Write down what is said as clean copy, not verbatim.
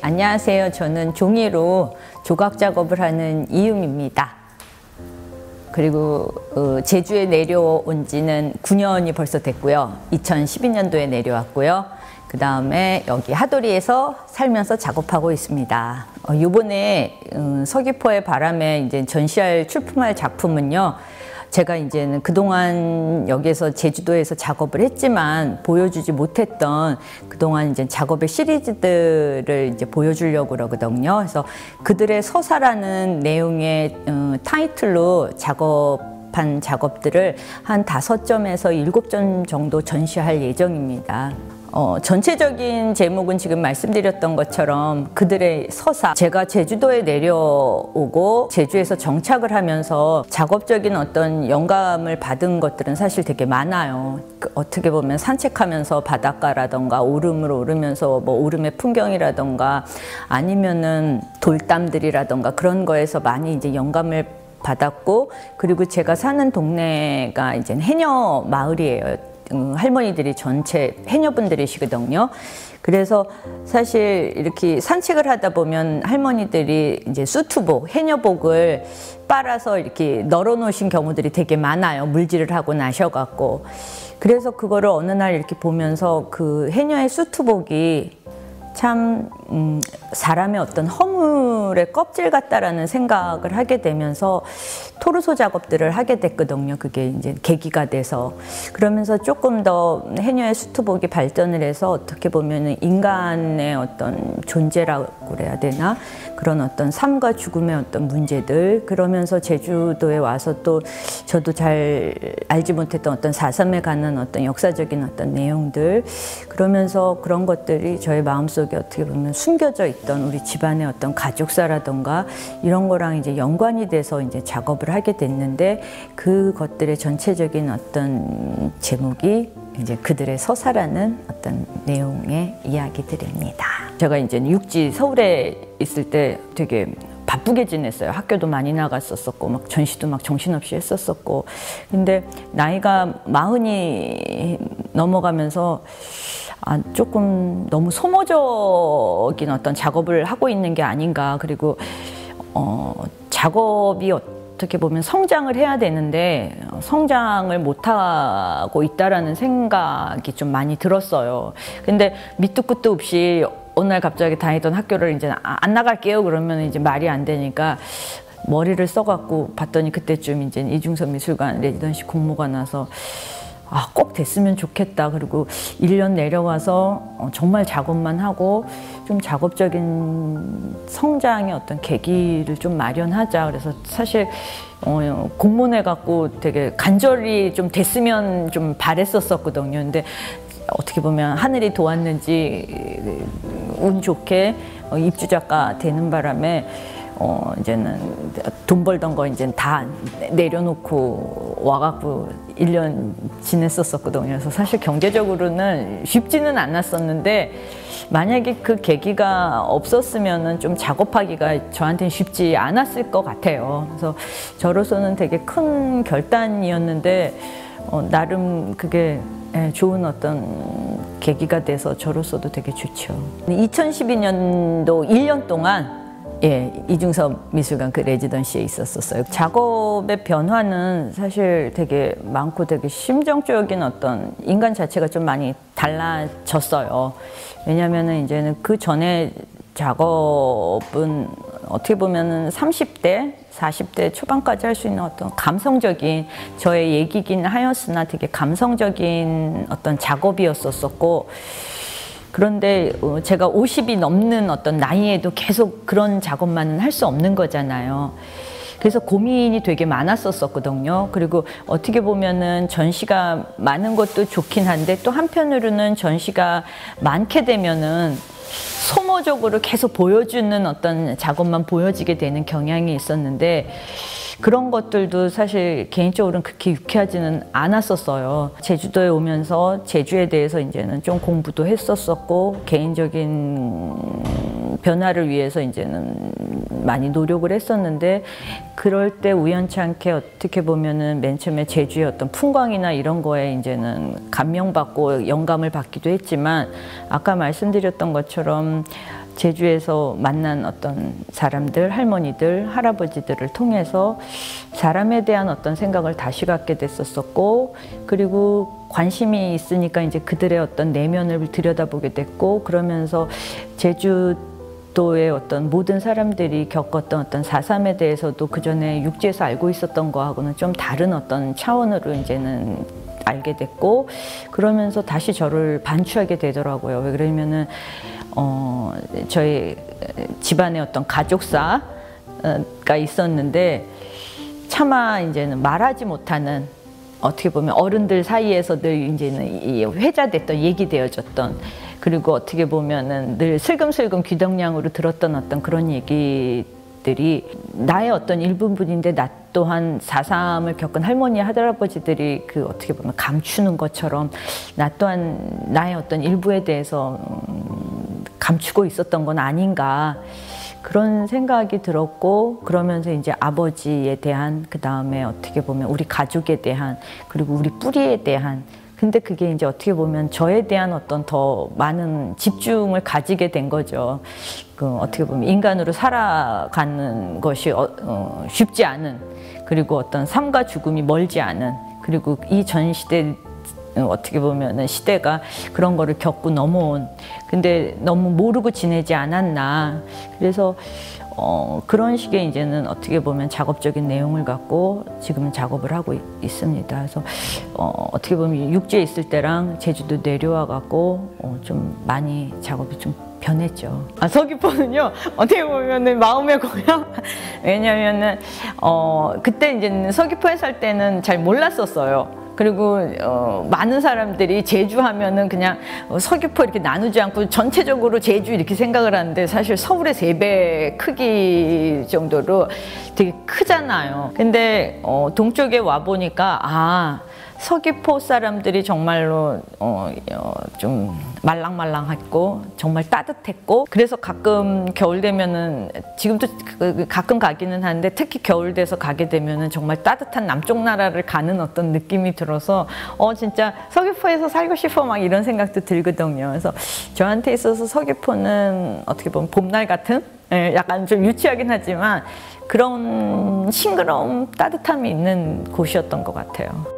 안녕하세요. 저는 종이로 조각 작업을 하는 이음입니다. 그리고 제주에 내려온 지는 9년이 벌써 됐고요. 2012년도에 내려왔고요. 그 다음에 여기 하도리에서 살면서 작업하고 있습니다. 요번에 서귀포의 바람에 이제 전시할 출품할 작품은요. 제가 이제는 그동안 여기에서 제주도에서 작업을 했지만 보여주지 못했던 그동안 이제 작업의 시리즈들을 이제 보여주려고 그러거든요. 그래서 그들의 서사라는 내용의 타이틀로 작업한 작업들을 한 5점에서 7점 정도 전시할 예정입니다. 전체적인 제목은 지금 말씀드렸던 것처럼 그들의 서사, 제가 제주도에 내려오고 제주에서 정착을 하면서 작업적인 어떤 영감을 받은 것들은 사실 되게 많아요. 어떻게 보면 산책하면서 바닷가라던가 오름을 오르면서 뭐 오름의 풍경이라던가 아니면은 돌담들이라던가 그런 거에서 많이 이제 영감을 받았고, 그리고 제가 사는 동네가 이제 해녀 마을이에요. 할머니들이 전체 해녀분들이시거든요. 그래서 사실 이렇게 산책을 하다 보면 할머니들이 이제 수트복, 해녀복을 빨아서 이렇게 널어 놓으신 경우들이 되게 많아요. 물질을 하고 나셔갖고. 그래서 그거를 어느 날 이렇게 보면서 그 해녀의 수트복이 참 사람의 어떤 허물의 껍질 같다라는 생각을 하게 되면서 토르소 작업들을 하게 됐거든요. 그게 이제 계기가 돼서. 그러면서 조금 더 해녀의 수트복이 발전을 해서 어떻게 보면 인간의 어떤 존재라고 그래야 되나? 그런 어떤 삶과 죽음의 어떤 문제들, 그러면서 제주도에 와서 또 저도 잘 알지 못했던 어떤 4.3에 관한 어떤 역사적인 어떤 내용들, 그러면서 그런 것들이 저의 마음속에 어떻게 보면 숨겨져 있던 우리 집안의 어떤 가족사라던가 이런 거랑 이제 연관이 돼서 이제 작업을 하게 됐는데, 그것들의 전체적인 어떤 제목이 이제 그들의 서사라는 어떤 내용의 이야기들입니다. 제가 이제 육지 서울에 있을 때 되게 바쁘게 지냈어요. 학교도 많이 나갔었고 막 전시도 막 정신없이 했었었고. 근데 나이가 40이 넘어가면서 조금 너무 소모적인 어떤 작업을 하고 있는 게 아닌가. 그리고 작업이 어떻게 보면 성장을 해야 되는데 성장을 못하고 있다라는 생각이 좀 많이 들었어요. 근데 밑도 끝도 없이 어느 날 갑자기 다니던 학교를 이제 안 나갈게요 그러면 이제 말이 안 되니까 머리를 써갖고 봤더니 그때쯤 이제 이중섭 미술관 레지던시 공모가 나서 꼭 됐으면 좋겠다. 그리고 1년 내려와서 정말 작업만 하고 좀 작업적인 성장의 어떤 계기를 좀 마련하자. 그래서 사실 공모해 갖고 되게 간절히 좀 됐으면 좀 바랬었거든요. 근데 어떻게 보면 하늘이 도왔는지 운 좋게 입주작가 되는 바람에 이제는 돈 벌던 거 이제 다 내려놓고 와갖고 1년 지냈었거든요. 그래서 사실 경제적으로는 쉽지는 않았었는데 만약에 그 계기가 없었으면은 좀 작업하기가 저한테는 쉽지 않았을 것 같아요. 그래서 저로서는 되게 큰 결단이었는데 나름 그게 좋은 어떤 계기가 돼서 저로서도 되게 좋죠. 2012년도 1년 동안 이중섭 미술관 그 레지던시에 있었어요. 작업의 변화는 사실 되게 많고 되게 심정적인 어떤 인간 자체가 좀 많이 달라졌어요. 왜냐면은 이제는 그 전에 작업은 어떻게 보면은 30대, 40대 초반까지 할 수 있는 어떤 감성적인 저의 얘기긴 하였으나 되게 감성적인 어떤 작업이었었고, 그런데 제가 50이 넘는 어떤 나이에도 계속 그런 작업만은 할 수 없는 거잖아요. 그래서 고민이 되게 많았었거든요. 그리고 어떻게 보면은 전시가 많은 것도 좋긴 한데 또 한편으로는 전시가 많게 되면은 소모적으로 계속 보여주는 어떤 작업만 보여지게 되는 경향이 있었는데, 그런 것들도 사실 개인적으로는 그렇게 유쾌하지는 않았었어요. 제주도에 오면서 제주에 대해서 이제는 좀 공부도 했었었고, 개인적인 변화를 위해서 이제는 많이 노력을 했었는데, 그럴 때 우연치 않게 어떻게 보면은 맨 처음에 제주의 어떤 풍광이나 이런 거에 이제는 감명받고 영감을 받기도 했지만, 아까 말씀드렸던 것처럼 제주에서 만난 어떤 사람들, 할머니들, 할아버지들을 통해서 사람에 대한 어떤 생각을 다시 갖게 됐었고, 그리고 관심이 있으니까 이제 그들의 어떤 내면을 들여다보게 됐고, 그러면서 제주도의 어떤 모든 사람들이 겪었던 어떤 4.3에 대해서도 그 전에 육지에서 알고 있었던 거하고는 좀 다른 어떤 차원으로 이제는 알게 됐고, 그러면서 다시 저를 반추하게 되더라고요. 왜 그러면은 저희 집안에 어떤 가족사가 있었는데, 차마 이제는 말하지 못하는, 어떻게 보면 어른들 사이에서 늘 이제는 회자됐던, 얘기되어졌던, 그리고 어떻게 보면은 늘 슬금슬금 귀덕냥으로 들었던 어떤 그런 얘기들이 나의 어떤 일부분인데, 나 또한 4.3을 겪은 할머니, 할아버지들이 그 어떻게 보면 감추는 것처럼 나 또한 나의 어떤 일부에 대해서 감추고 있었던 건 아닌가, 그런 생각이 들었고, 그러면서 이제 아버지에 대한, 그 다음에 어떻게 보면 우리 가족에 대한, 그리고 우리 뿌리에 대한, 근데 그게 이제 어떻게 보면 저에 대한 어떤 더 많은 집중을 가지게 된 거죠. 어떻게 보면 인간으로 살아가는 것이 쉽지 않은, 그리고 어떤 삶과 죽음이 멀지 않은, 그리고 이 전 시대, 어떻게 보면은 시대가 그런 거를 겪고 넘어온, 근데 너무 모르고 지내지 않았나. 그래서 그런 식의 이제는 어떻게 보면 작업적인 내용을 갖고 지금은 작업을 하고 있습니다. 그래서 어떻게 보면 육지에 있을 때랑 제주도 내려와 갖고 좀 많이 작업이 좀 변했죠. 서귀포는요, 어떻게 보면은 마음의 고향. 왜냐면은 그때 이제 서귀포에 살 때는 잘 몰랐었어요. 그리고 많은 사람들이 제주 하면은 그냥 서귀포 이렇게 나누지 않고 전체적으로 제주 이렇게 생각을 하는데, 사실 서울의 3배 크기 정도로 되게 크잖아요. 근데 동쪽에 와 보니까 서귀포 사람들이 정말로 좀 말랑말랑했고 정말 따뜻했고, 그래서 가끔 겨울 되면은, 지금도 가끔 가기는 하는데 특히 겨울 돼서 가게 되면은 정말 따뜻한 남쪽 나라를 가는 어떤 느낌이 들어서 진짜 서귀포에서 살고 싶어, 막 이런 생각도 들거든요. 그래서 저한테 있어서 서귀포는 어떻게 보면 봄날 같은, 약간 좀 유치하긴 하지만 그런 싱그러움, 따뜻함이 있는 곳이었던 것 같아요.